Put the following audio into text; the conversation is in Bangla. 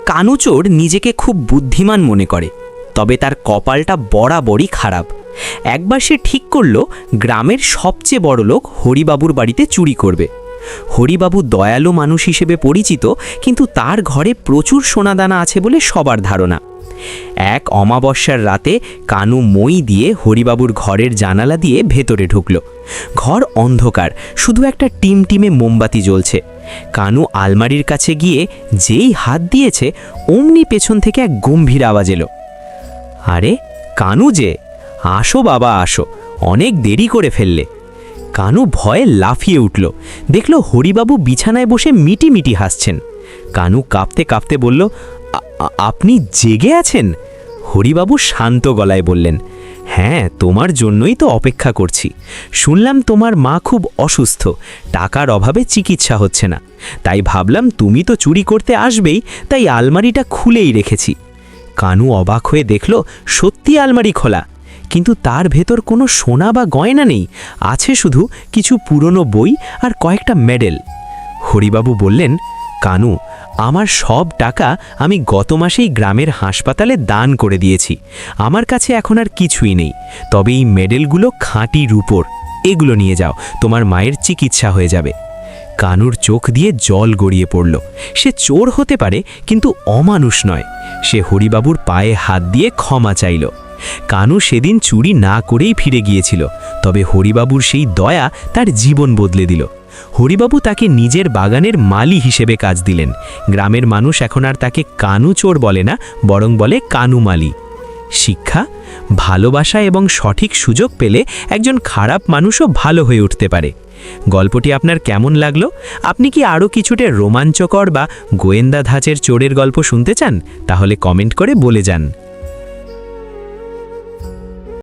কানুচোর নিজেকে খুব বুদ্ধিমান মনে করে, তবে তার কপালটা বরাবরই খারাপ। একবার সে ঠিক করল গ্রামের সবচেয়ে বড় লোক হরিবাবুর বাড়িতে চুরি করবে। হরিবাবু দয়ালু মানুষ হিসেবে পরিচিত, কিন্তু তার ঘরে প্রচুর সোনাদানা আছে বলে সবার ধারণা। এক অমাবস্যার রাতে কানু মই দিয়ে হরিবাবুর ঘরের জানালা দিয়ে ভেতরে ঢুকল। ঘর অন্ধকার, শুধু একটা টিমটিমে মোমবাতি জ্বলছে। কানু আলমারির কাছে গিয়ে যেই হাত দিয়েছে, অমনি পেছন থেকে এক গম্ভীর আওয়াজ এলো। আরে কানু যে, আসো বাবা আসো, অনেক দেরি করে ফেললে। কানু ভয়ে লাফিয়ে উঠল, দেখল হরিবাবু বিছানায় বসে মিটিমিটি হাসছেন। কানু কাঁপতে কাঁপতে বলল, আপনি জেগে আছেন? হরিবাবু শান্ত গলায় বললেন, হ্যাঁ, তোমার জন্যই তো অপেক্ষা করছি। শুনলাম তোমার মা খুব অসুস্থ, টাকার অভাবে চিকিৎসা হচ্ছে না, তাই ভাবলাম তুমি তো চুরি করতে আসবেই, তাই আলমারিটা খুলেই রেখেছি। কানু অবাক হয়ে দেখল সত্যি আলমারি খোলা, কিন্তু তার ভেতর কোনো সোনা বা গয়না নেই, আছে শুধু কিছু পুরনো বই আর কয়েকটা মেডেল। হরিবাবু বললেন, কানু, আমার সব টাকা আমি গত মাসেই গ্রামের হাসপাতালে দান করে দিয়েছি। আমার কাছে এখন আর কিছুই নেই, তবে এই মেডেলগুলো খাঁটি রূপোর, এগুলো নিয়ে যাও, তোমার মায়ের চিকিৎসা হয়ে যাবে। কানুর চোখ দিয়ে জল গড়িয়ে পড়ল। সে চোর হতে পারে, কিন্তু অমানুষ নয়। সে হরিবাবুর পায়ে হাত দিয়ে ক্ষমা চাইল। কানু সেদিন চুরি না করেই ফিরে গিয়েছিল, তবে হরিবাবুর সেই দয়া তার জীবন বদলে দিল। হরিবাবু তাকে নিজের বাগানের মালি হিসেবে কাজ দিলেন। গ্রামের মানুষ এখন আর তাকে কানু চোর বলে না, বরং বলে কানু মালি। শিক্ষা: ভালোবাসা এবং সঠিক সুযোগ পেলে একজন খারাপ মানুষও ভালো হয়ে উঠতে পারে। গল্পটি আপনার কেমন লাগলো? আপনি কি আরও কিছুটা রোমাঞ্চকর বা গোয়েন্দা ধাঁচের চোরের গল্প শুনতে চান? তাহলে কমেন্ট করে বলে যান।